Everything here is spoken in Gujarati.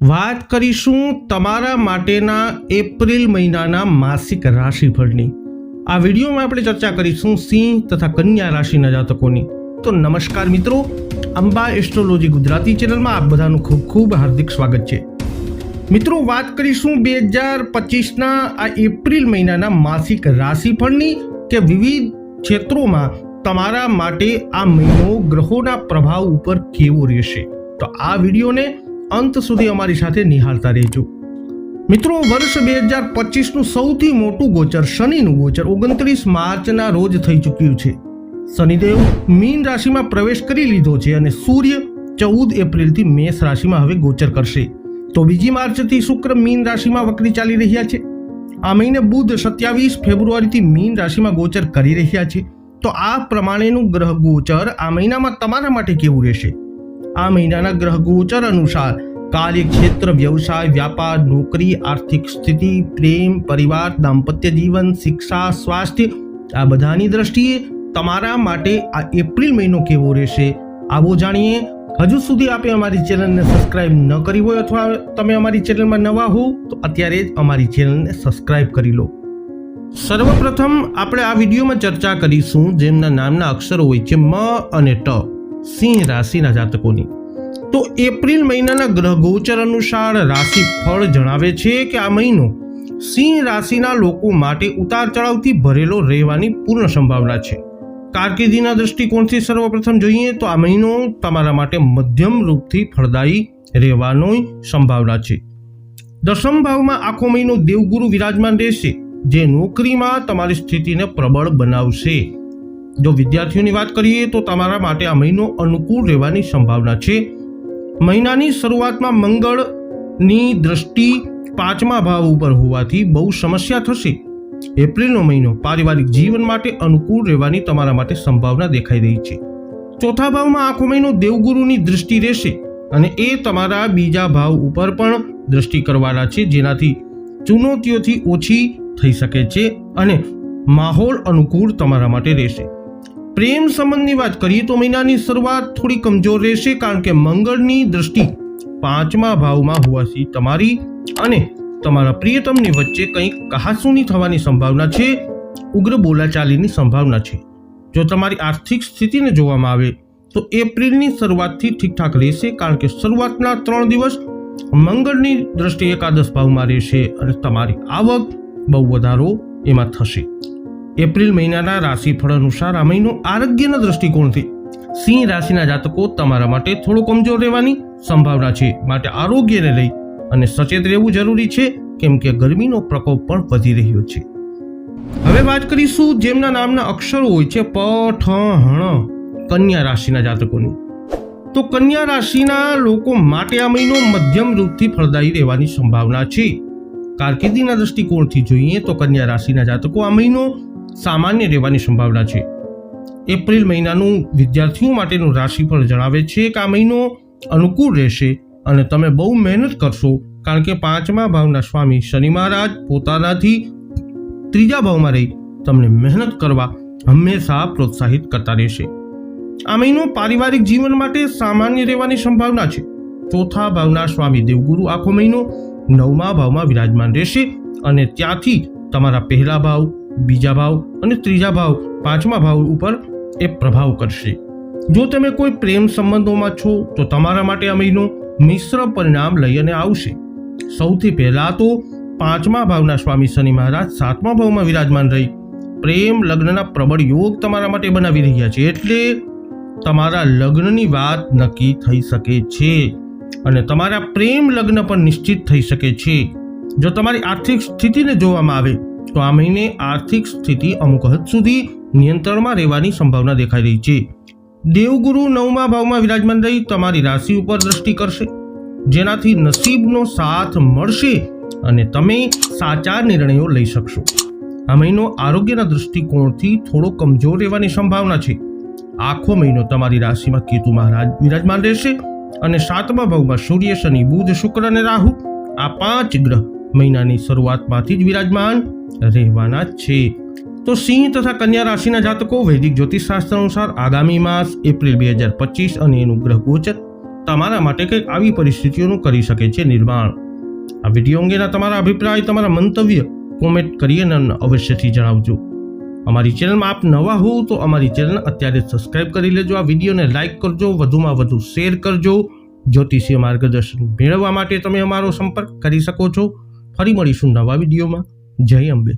વાત કરીશું તમારા માટેના એપ્રિલ મહિનાના માસિક રાશિફળની। આ વિડીયોમાં આપણે ચર્ચા કરીશું સિંહ તથા કન્યા રાશિના જાતકોની। તો નમસ્કાર મિત્રો, અંબા એસ્ટ્રોલોજી ગુજરાતી ચેનલમાં આપ બધાનું ખૂબ ખૂબ હાર્દિક સ્વાગત છે। મિત્રો, વાત કરીશું 2025ના આ એપ્રિલ મહિનાના માસિક રાશિફળની કે વિવિધ ક્ષેત્રોમાં તમારા માટે આ મહિનો ગ્રહોના પ્રભાવ ઉપર કેવો રહેશે। તો આ વિડીયોને અંત સુધી અમારી સાથે નિહાળતા રહેજો। મિત્રો, વર્ષ 2025નું સૌથી મોટું ગોચર શનિનું ગોચર 29 માર્ચના રોજ થઈ ચૂક્યું છે। શનિદેવ મીન રાશિમાં પ્રવેશ કરી લીધો છે અને સૂર્ય 14 એપ્રિલથી મેષ રાશિમાં હવે ગોચર કરશે। તો 2 માર્ચથી શુક્ર મીન રાશિમાં વક્રી ચાલી રહ્યા છે। આ મહિને બુધ 27 ફેબ્રુઆરીથી મીન રાશિમાં ગોચર કરી રહ્યા છે। તો આ પ્રમાણેનું ગ્રહ ગોચર આ મહિનામાં તમારા માટે કેવું રહેશે? આ મહિનાના ગ્રહ ગોચર અનુસાર કાર્યક્ષેત્ર, વ્યવસાય, વ્યાપાર, નોકરી, આર્થિક સ્થિતિ, પ્રેમ, પરિવાર, દાંપત્ય જીવન, શિક્ષા, સ્વાસ્થ્ય આ બધાની દ્રષ્ટિએ તમારા માટે આ એપ્રિલ મહિનો કેવો રહેશે આવો જાણીએ। હજુ સુધી આપે અમારી ચેનલને સબસ્ક્રાઇબ ન કરી હોય અથવા તમે અમારી ચેનલમાં નવા હો તો અત્યારે જ અમારી ચેનલને સબસ્ક્રાઇબ કરી લો। સર્વપ્રથમ આપણે આ વિડીયોમાં ચર્ચા કરીશું જેમના નામના અક્ષરો હોય છે મ અને ટ, સિંહ રાશિના જાતકોની। તો એપ્રિલ મહિનાના ગ્રહ ગોચર અનુસાર રાશિફળ જણાવે છે કે આ મહિનો સિંહ રાશિના લોકો માટે ઉતાર ચઢાવથી ભરેલો રહેવાની પૂર્ણ સંભાવના છે। કારકિર્દીના દૃષ્ટિકોણથી સર્વપ્રથમ જોઈએ તો આ મહિનો તમારા માટે મધ્યમ રૂપથી ફળદાયી રહેવાની સંભાવના છે। દશમ ભાવમાં આખો મહિનો દેવગુરુ વિરાજમાન રહેશે, જે નોકરીમાં તમારી સ્થિતિને પ્રબળ બનાવશે। જો વિદ્યાર્થીઓની વાત કરીએ તો તમારા માટે આ મહિનો અનુકૂળ રહેવાની સંભાવના છે। મહિનાની શરૂઆતમાં મંગળની દ્રષ્ટિ 5મા ભાવ ઉપર હોવાથી બહુ સમસ્યા થશે। એપ્રિલનો મહિનો પારિવારિક જીવન માટે અનુકૂળ રહેવાની તમારા માટે સંભાવના દેખાઈ રહી છે। ચોથા ભાવમાં આખો મહિનો દેવગુરુની દૃષ્ટિ રહેશે અને એ તમારા બીજા ભાવ ઉપર પણ દૃષ્ટિ કરવાના છે, જેનાથી ચુનૌતીઓથી ઓછી થઈ શકે છે અને માહોલ અનુકૂળ તમારા માટે રહેશે। પ્રેમ સંબંધની વાત કરીએ તો મહિનાની શરૂઆત થોડી કમજોર રહેશે, કારણ કે મંગળની દૃષ્ટિ 5મા ભાવમાં હોવાથી તમારી અને તમારા પ્રિયતમની વચ્ચે કંઈક કહાસુની થવાની સંભાવના છે, ઉગ્ર બોલાચાલીની સંભાવના છે। જો તમારી આર્થિક સ્થિતિને જોવામાં આવે તો એપ્રિલની શરૂઆતથી ઠીકઠાક રહેશે, કારણ કે શરૂઆતના 3 દિવસ મંગળની દૃષ્ટિ એકાદશ ભાવમાં રહેશે અને તમારી આવક બહુ વધારો એમાં થશે। એપ્રિલ મહિનાના રાશિફળ અનુસાર આ મહિનો આરોગ્યના દૃષ્ટિકોણથી સિંહ રાશિના જાતકો તમારા માટે થોડો કમજોર રહેવાની સંભાવના છે, માટે આરોગ્યને લઈ અને સચેત રહેવું જરૂરી છે, કેમ કે ગરમીનો પ્રકોપ પણ વધી રહ્યો છે। હવે વાત કરીશું જેમના નામના અક્ષરો હોય છે પ, ઠ, હણ, કન્યા રાશિના જાતકોની। તો કન્યા રાશિના લોકો માટે આ મહિનો મધ્યમ રૂપથી ફળદાયી રહેવાની સંભાવના છે। કારકિર્દીના દૃષ્ટિકોણથી જોઈએ તો કન્યા રાશિના જાતકો આ મહિનો સામાન્ય રહેવાની સંભાવના છે। એપ્રિલ મહિનાનું વિદ્યાર્થીઓ માટેનું રાશિફળ જણાવે છે કે આ મહિનો અનુકૂળ રહેશે અને તમે બહુ મહેનત કરશો, કારણ કે 5મા ભાવના સ્વામી શનિ મહારાજ પોતાનાથી 3જા ભાવમાં રહી તમને મહેનત કરવા હંમેશા પ્રોત્સાહિત કરતા રહેશે। આ મહિનો પારિવારિક જીવન માટે સામાન્ય રહેવાની સંભાવના છે। ચોથા ભાવના સ્વામી દેવગુરુ આખો મહિનો 9મા ભાવમાં વિરાજમાન રહેશે અને ત્યાંથી તમારા પહેલા ભાવ, બીજા ભાવ અને 3જા ભાવ, 5મા ભાવ ઉપર એ પ્રભાવ કરશે। જો તમે કોઈ પ્રેમ સંબંધોમાં છો તો તમારા માટે આ મહિનો મિશ્ર પરિણામ લઈને આવશે। સૌથી પહેલા તો 5મા ભાવના સ્વામી શનિ મહારાજ 7મા ભાવમાં વિરાજમાન રહી પ્રેમ લગ્નના પ્રબળ યોગ તમારા માટે બનાવી રહ્યા છે, એટલે તમારા લગ્નની વાત નક્કી થઈ શકે છે અને તમારા પ્રેમ લગ્ન પણ નિશ્ચિત થઈ શકે છે। જો તમારી આર્થિક સ્થિતિને જોવામાં આવે તો આ મહિને આર્થિક સ્થિતિ અમુક હદ સુધી નિયંત્રણમાં રહેવાની સંભાવના દેખાઈ રહી છે। દેવગુરુ 9મા ભાવમાં વિરાજમાન રહી તમારી રાશિ ઉપર દૃષ્ટિ કરશે, જેનાથી નસીબનો સાથ મળશે અને તમે સાચા નિર્ણયો લઈ શકશો। આ મહિનો આરોગ્યના દૃષ્ટિકોણથી થોડો કમજોર રહેવાની સંભાવના છે। આખો મહિનો તમારી રાશિમાં કેતુ મહારાજ વિરાજમાન રહેશે અને 7મા ભાવમાં સૂર્ય, શનિ, બુધ, શુક્ર અને રાહુ આ 5 ગ્રહ મહિનાની શરૂઆતમાંથી જ વિરાજમાન રહેવાના છે। તો સિંહ તથા કન્યા રાશિના જાતકો વૈદિક જ્યોતિષશાસ્ત્ર અનુસાર આગામી માસ એપ્રિલ 2025 અને એનું ગ્રહ ગોચર તમારા માટે કંઈક આવી પરિસ્થિતિઓનું કરી શકે છે નિર્માણ. આ વિડીયો અંગેના તમારા અભિપ્રાય, તમારા મંતવ્ય કોમેન્ટ કરી અને અવશ્યથી જણાવજો. અમારી ચેનલમાં આપ નવા હો તો અમારી ચેનલ અત્યારે સબસ્ક્રાઇબ કરી લેજો. આ વિડીયોને લાઇક કરજો, વધુમાં વધુ શેર કરજો. જ્યોતિષીય માર્ગદર્શન મેળવવા માટે તમે અમારો સંપર્ક કરી શકો છો. ફરી મળીશું નવા વિડીયોમાં. જય અંબે.